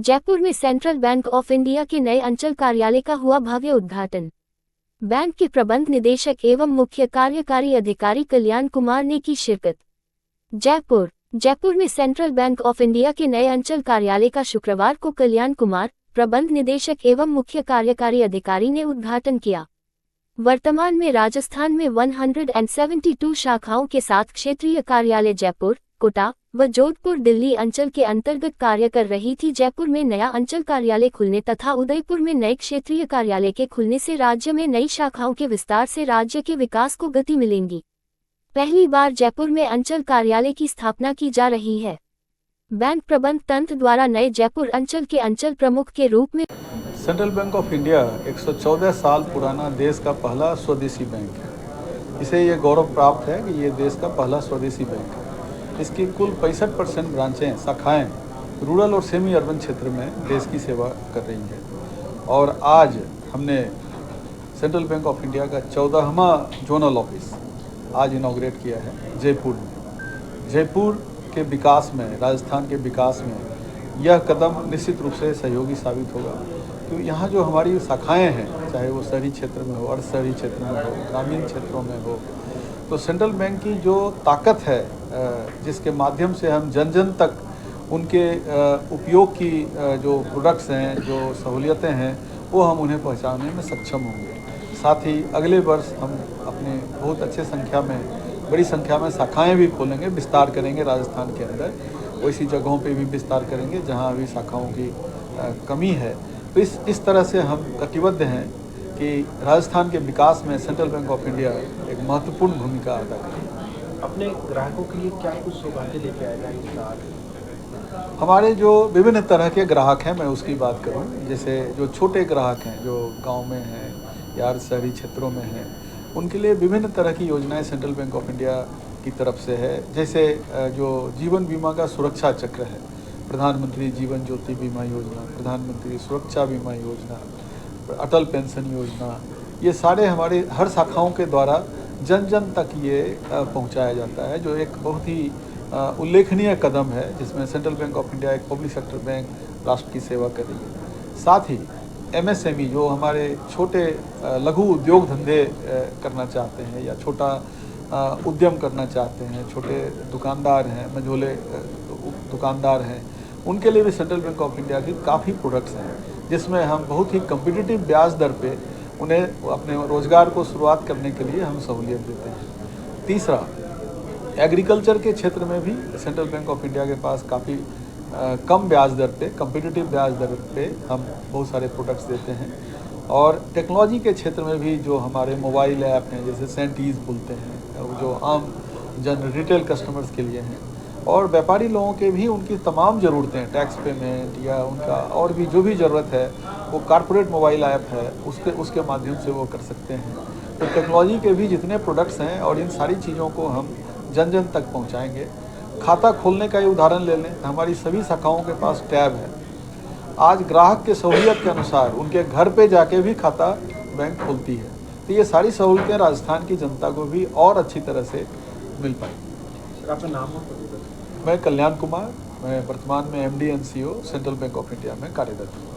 जयपुर में central bank of India के नए अंचल कार्यालय का हुआ भव्य उद्घाटन। बैंक के प्रबंध निदेशक एवं मुख्य कार्यकारी अधिकारी कल्याण कुमार ने की शिरकत। जयपुर में सेंट्रल बैंक ऑफ इंडिया के नए अंचल कार्यालय का शुक्रवार को कल्याण कुमार, प्रबंध निदेशक एवं मुख्य कार्यकारी अधिकारी ने उद्घाटन किया। वर्तमान में राजस्थान में 172 शाखाओं के साथ क्षेत्रीय कार्यालय जयपुर, कोटा व जोधपुर दिल्ली अंचल के अंतर्गत कार्य कर रही थी। जयपुर में नया अंचल कार्यालय खुलने तथा उदयपुर में नए क्षेत्रीय कार्यालय के खुलने से राज्य में नई शाखाओं के विस्तार से राज्य के विकास को गति मिलेगी। पहली बार जयपुर में अंचल कार्यालय की स्थापना की जा रही है। बैंक प्रबंध तंत्र द्वारा नए जयपुर अंचल के अंचल प्रमुख के रूप में सेंट्रल बैंक ऑफ इंडिया 114 साल पुराना देश का पहला स्वदेशी बैंक है। इसे ये गौरव प्राप्त है कि ये देश का पहला स्वदेशी बैंक है। इसकी कुल 65% ब्रांचें, शाखाएं रूरल और सेमी अर्बन क्षेत्र में देश की सेवा कर रही है। और आज हमने सेंट्रल बैंक ऑफ इंडिया का 14वां जोनल ऑफिस आज इनॉग्रेट किया है जयपुर में। जयपुर के विकास में, राजस्थान के विकास में यह कदम निश्चित रूप से सहयोगी साबित होगा, क्योंकि यहाँ जो हमारी शाखाएं हैं, चाहे वो शहरी क्षेत्र में हो, अर्ध शहरी क्षेत्र में हो, ग्रामीण क्षेत्रों में हो, तो सेंट्रल बैंक की जो ताकत है, जिसके माध्यम से हम जन जन तक उनके उपयोग की जो प्रोडक्ट्स हैं, जो सहूलियतें हैं, वो हम उन्हें पहुँचाने में सक्षम होंगे। साथ ही अगले वर्ष हम अपने बहुत अच्छे संख्या में, बड़ी संख्या में शाखाएं भी खोलेंगे, विस्तार करेंगे राजस्थान के अंदर। वैसी जगहों पे भी विस्तार करेंगे जहां अभी शाखाओं की कमी है। तो इस तरह से हम कटिबद्ध हैं कि राजस्थान के विकास में सेंट्रल बैंक ऑफ इंडिया एक महत्वपूर्ण भूमिका अदा करेगी। अपने ग्राहकों के लिए क्या कुछ सौगातें लेके आएगा इस साल? हमारे जो विभिन्न तरह के ग्राहक हैं, मैं उसकी बात करूं, जैसे जो छोटे ग्राहक हैं, जो गाँव में हैं या शहरी क्षेत्रों में हैं, उनके लिए विभिन्न तरह की योजनाएं सेंट्रल बैंक ऑफ इंडिया की तरफ से है। जैसे जो जीवन बीमा का सुरक्षा चक्र है, प्रधानमंत्री जीवन ज्योति बीमा योजना, प्रधानमंत्री सुरक्षा बीमा योजना, अटल पेंशन योजना, ये सारे हमारे हर शाखाओं के द्वारा जन जन तक ये पहुंचाया जाता है, जो एक बहुत ही उल्लेखनीय कदम है, जिसमें सेंट्रल बैंक ऑफ इंडिया एक पब्लिक सेक्टर बैंक राष्ट्र की सेवा कर रही है। साथ ही MSME जो हमारे छोटे लघु उद्योग धंधे करना चाहते हैं या छोटा उद्यम करना चाहते हैं, छोटे दुकानदार हैं, मझोले दुकानदार हैं, उनके लिए भी सेंट्रल बैंक ऑफ इंडिया की काफ़ी प्रोडक्ट्स हैं, जिसमें हम बहुत ही कम्पिटिटिव ब्याज दर पे उन्हें अपने रोज़गार को शुरुआत करने के लिए हम सहूलियत देते हैं। तीसरा, एग्रीकल्चर के क्षेत्र में भी सेंट्रल बैंक ऑफ इंडिया के पास काफ़ी कम ब्याज दर पे, कम्पिटिटिव ब्याज दर पे हम बहुत सारे प्रोडक्ट्स देते हैं। और टेक्नोलॉजी के क्षेत्र में भी जो हमारे मोबाइल ऐप हैं, जैसे सेंटीज़ बोलते हैं, जो आम जन रिटेल कस्टमर्स के लिए हैं, और व्यापारी लोगों के भी उनकी तमाम ज़रूरतें, टैक्स पेमेंट या उनका और भी जो भी ज़रूरत है, वो कॉर्पोरेट मोबाइल ऐप है, उसके माध्यम से वो कर सकते हैं। तो टेक्नोलॉजी के भी जितने प्रोडक्ट्स हैं, और इन सारी चीज़ों को हम जन जन तक पहुँचाएँगे। खाता खोलने का ही उदाहरण ले लें, हमारी सभी शाखाओं के पास टैब है। आज ग्राहक के सहूलियत के अनुसार उनके घर पे जाके भी खाता बैंक खोलती है। तो ये सारी सहूलियतें राजस्थान की जनता को भी और अच्छी तरह से मिल पाएंगी। सर, आपका नाम? मैं कल्याण कुमार, मैं वर्तमान में MD and CEO central bank of India में कार्यरत हूँ।